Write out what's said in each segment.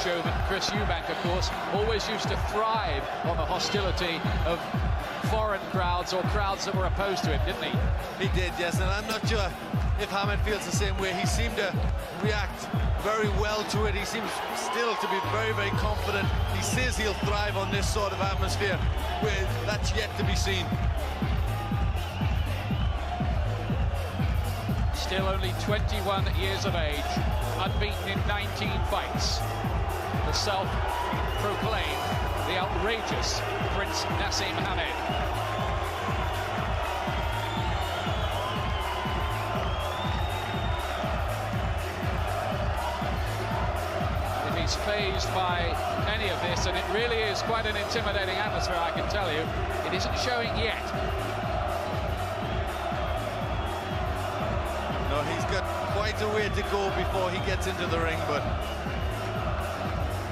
showman, Chris Eubank, of course, always used to thrive on the hostility of foreign crowds or crowds that were opposed to him, didn't he? He did, yes, and I'm not sure if Hamed feels the same way. He seemed to react very well to it. He seems still to be very, very confident. He says he'll thrive on this sort of atmosphere. That's yet to be seen. Still only 21 years of age, unbeaten in 19 fights. The self-proclaimed, the outrageous Prince Naseem Hamed. If he's fazed by any of this, and it really is quite an intimidating atmosphere, I can tell you, it isn't showing yet. No, he's got quite a way to go before he gets into the ring, but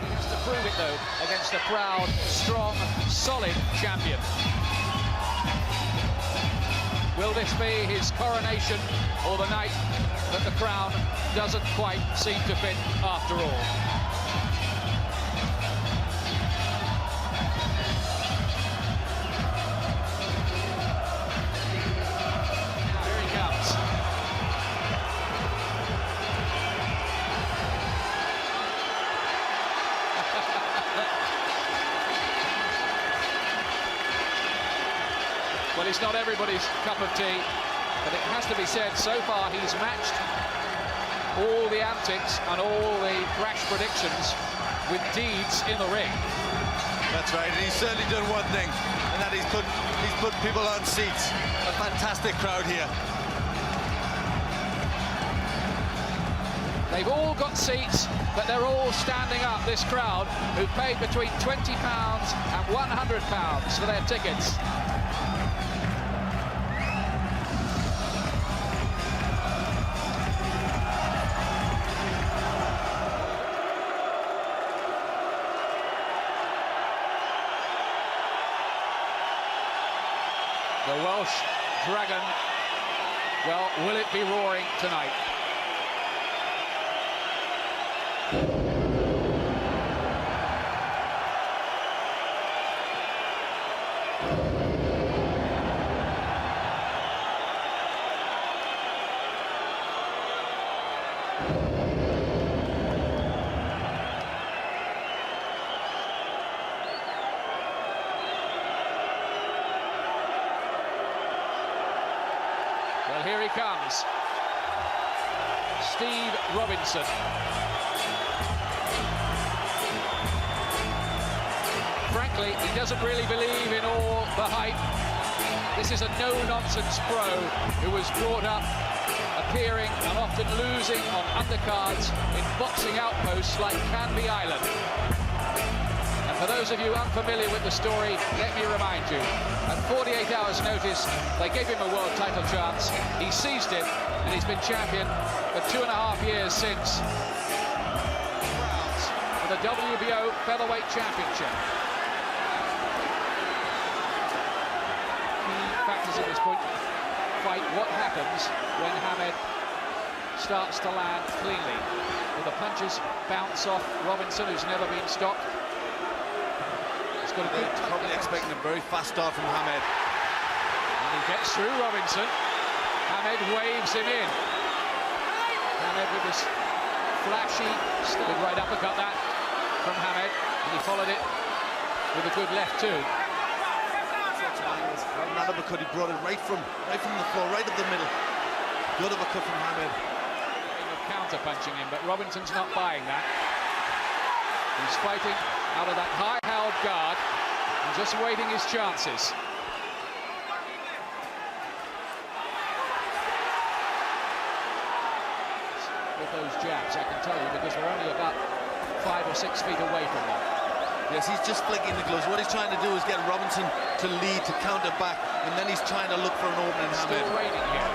he needs to prove it though against a proud, strong, solid champion. Will this be his coronation or the night that the crown doesn't quite seem to fit after all? Well, it's not everybody's cup of tea, but it has to be said, so far he's matched all the antics and all the rash predictions with deeds in the ring. that's right. And he's certainly done one thing, and that he's put people on seats. A fantastic crowd here. They've all got seats, but they're all standing up, this crowd, who paid between £20 and £100 for their tickets. The Welsh Dragon, well, will it be roaring tonight? Well, here he comes. Steve Robinson. Frankly, he doesn't really believe in all the hype. This is a no-nonsense pro who was brought up appearing and often losing on undercards in boxing outposts like Canby Island. And for those of you unfamiliar with the story, let me remind you, at 48 hours notice, they gave him a world title chance. He seized it, and he's been champion for 2.5 years since. For the WBO Featherweight Championship. Key factors in this fight, what happens when Hamed starts to land cleanly. Will the punches bounce off Robinson, who's never been stopped? They're probably expecting a very fast start from Hamed. And he gets through Robinson. Hamed waves him in. Hamed with this flashy, good right uppercut that from Hamed, and he followed it with a good left too. That uppercut, he brought it right from the floor, right up the middle. Good uppercut from Hamed. Counter punching him, but Robinson's not buying that. He's fighting out of that high-held guard and just waiting his chances. With those jabs, I can tell you, because we're only about 5 or 6 feet away from them. Yes, he's just flicking the gloves. What he's trying to do is get Robinson to lead, to counter back, and then he's trying to look for an opening. Still waiting here.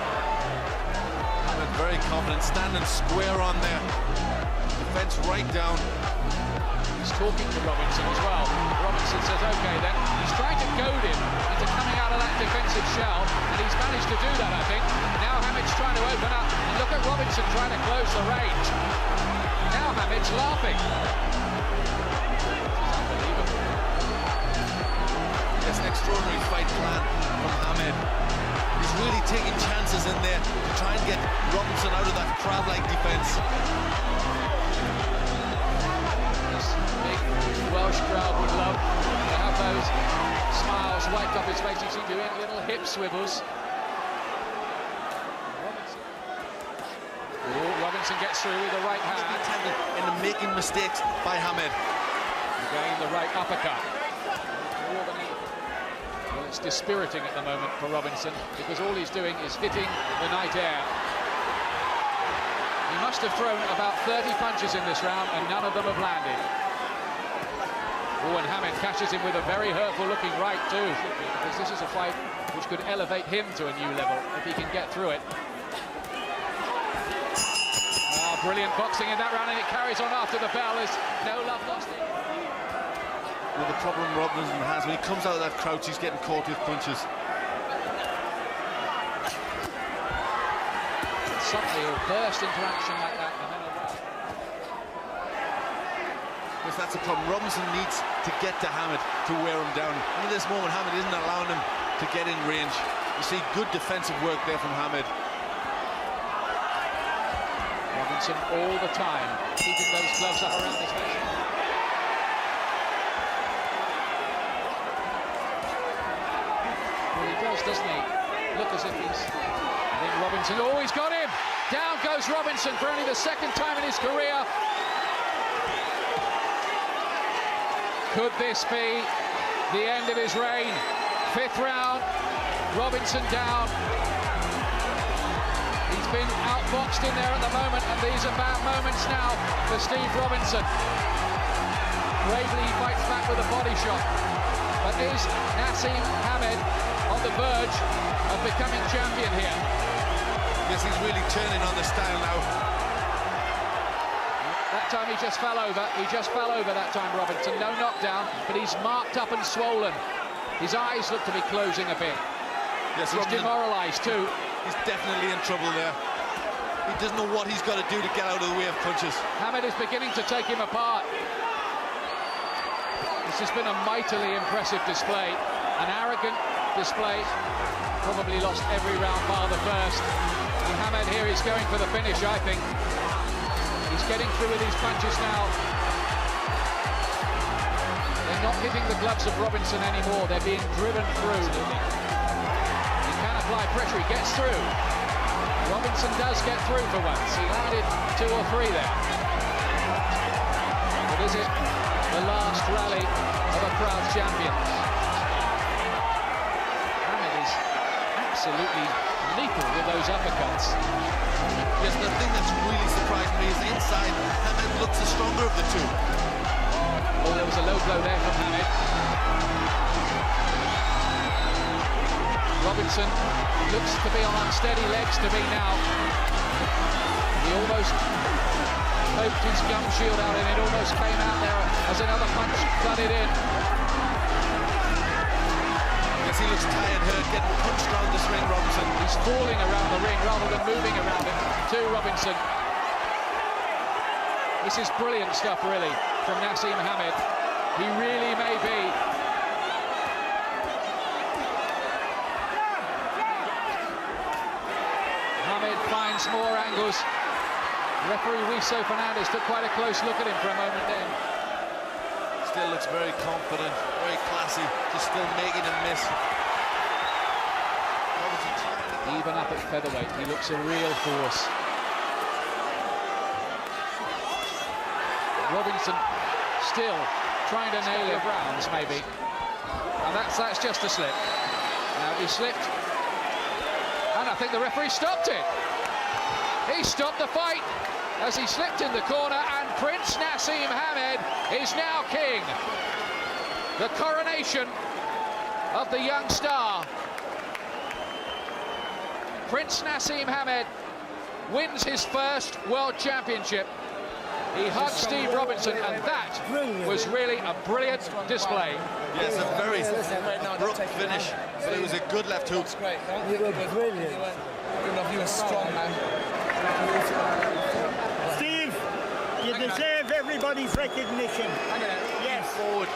Hamed very confident, standing square on there. Defense right down. He's talking to Robinson as well. Robinson says, okay then. He's trying to goad him into coming out of that defensive shell, and he's managed to do that, I think. Now Hamed's trying to open up, and look at Robinson trying to close the range. Now Hamed's laughing. plan from Hamed. He's really taking chances in there to try and get Robinson out of that crab-like defence. This big Welsh crowd would love to have those smiles wiped up his face. You see doing little hip swivels. Robinson gets through with the right hand. In the making mistakes by Hamed. Again, the right uppercut. Well, it's dispiriting at the moment for Robinson because all he's doing is hitting the night air. He must have thrown about 30 punches in this round and none of them have landed. Oh, and Hamed catches him with a very hurtful-looking right too, because this is a fight which could elevate him to a new level if he can get through it. Brilliant boxing in that round, and it carries on after the bell. There's no love lost. Well, the problem Robinson has, when he comes out of that crouch, he's getting caught with punches. Suddenly he'll burst into action like that, and then because that's the problem. Robinson needs to get to Hamed to wear him down. And at this moment, Hamed isn't allowing him to get in range. You see good defensive work there from Hamed. Robinson all the time keeping those gloves up around his face. Well, he does, doesn't he? Look as if he's... I think Robinson... Oh, he's got him! Down goes Robinson for only the second time in his career. Could this be the end of his reign? Fifth round, Robinson down. He's been outboxed in there at the moment, and these are bad moments now for Steve Robinson. Bravely he fights back with a body shot. But is Naseem Hamed on the verge of becoming champion here? Yes, he's really turning on the style now. That time he just fell over. He just fell over that time, Robinson. No knockdown, but he's marked up and swollen. His eyes look to be closing a bit. Yes, he's demoralised too. He's definitely in trouble there. He doesn't know what he's got to do to get out of the way of punches. Hamed is beginning to take him apart. This has been a mightily impressive display. An arrogant display. Probably lost every round bar the first. And Hamed here is going for the finish, I think. He's getting through with these punches now. They're not hitting the gloves of Robinson anymore. They're being driven through. He can apply pressure. He gets through. Robinson does get through for once. He landed 2 or 3 there. But is it the last rally of a crowd champions? Hamed is absolutely lethal with those uppercuts. Yes, the thing that's really surprised me is inside, Hamed looks the stronger of the two. Oh, there was a low blow there from Hamed. Robinson looks to be on unsteady legs to me now. He almost poked his gum shield out and it almost came out there as another punch flooded in. Yes, he looks tired, hurt, getting punched around this ring, Robinson. He's falling around the ring rather than moving around it to Robinson. This is brilliant stuff, really, from Naseem Hamed. He really may be finds more angles. Referee Wiso Fernandez took quite a close look at him for a moment then. Still looks very confident, very classy, just still making him miss. Even up at featherweight, he looks a real force. Robinson still trying to nail him rounds, maybe. And that's just a slip. Now he slipped. And I think the referee stopped it. He stopped the fight as he slipped in the corner, and Prince Naseem Hamed is now king. The coronation of the young star. Prince Naseem Hamed wins his first world championship. He hugged Steve Robinson, and that was really a brilliant display. Yes, a very abrupt finish, but it was a good left hook. You were brilliant. You were strong, man. Steve, you deserve everybody's recognition. Yes. Forward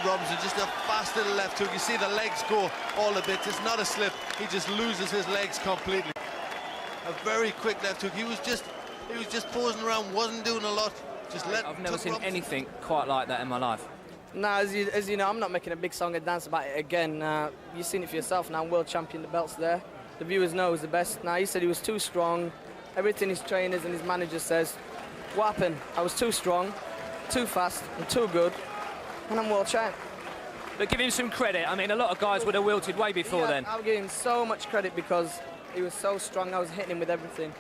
Robinson. Just a fast little left hook. You see the legs go all a bit. It's not a slip. He just loses his legs completely. A very quick left hook. He was just posing around, wasn't doing a lot. I've never seen anything quite like that in my life. Nah, as you know, I'm not making a big song and dance about it again. You've seen it for yourself now. I'm world champion, the belt's there. The viewers know he's the best. Now, he said he was too strong. Everything his trainers and his manager says. What happened? I was too strong, too fast, and too good, and I'm world champ. But give him some credit. I mean, a lot of guys would have wilted way before then. I'll give him so much credit because he was so strong. I was hitting him with everything.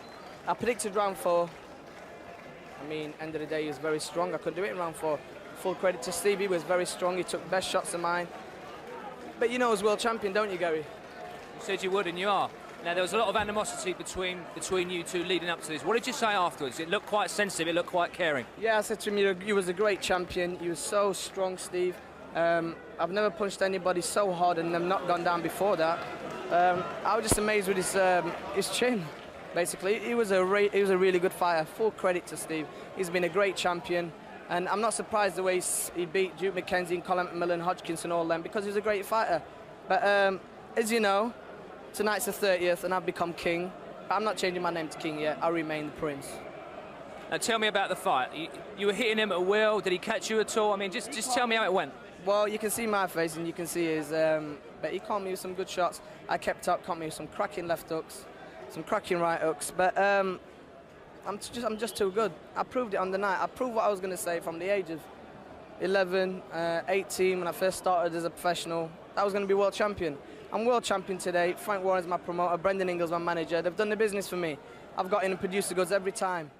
I predicted round 4. I mean, end of the day, he was very strong. I couldn't do it in round 4. Full credit to Steve. He was very strong. He took best shots of mine. But you know, I was world champion, don't you, Gary? You said you would, and you are. Now, there was a lot of animosity between you two leading up to this. What did you say afterwards? It looked quite sensitive. It looked quite caring. Yeah, I said to him, you was a great champion. You was so strong, Steve. I've never punched anybody so hard and them not gone down before that. I was just amazed with his chin. Basically, he was a really good fighter. Full credit to Steve. He's been a great champion, and I'm not surprised the way he beat Duke McKenzie and Colin McMillan, Hodgkinson, all them, because he was a great fighter. But as you know, tonight's the 30th, and I've become king. I'm not changing my name to king yet. I remain the prince. Now, tell me about the fight. You were hitting him at will. Did he catch you at all? I mean, just tell me how it went. Well, you can see my face, and you can see his. But he caught me with some good shots. I kept up, caught me with some cracking left hooks, some cracking right hooks. But I'm just too good. I proved it on the night. I proved what I was going to say from the age of 11, 18 when I first started as a professional. I was going to be world champion. I'm world champion today. Frank Warren's my promoter. Brendan Ingles my manager. They've done the business for me. I've got in and produced the goods every time.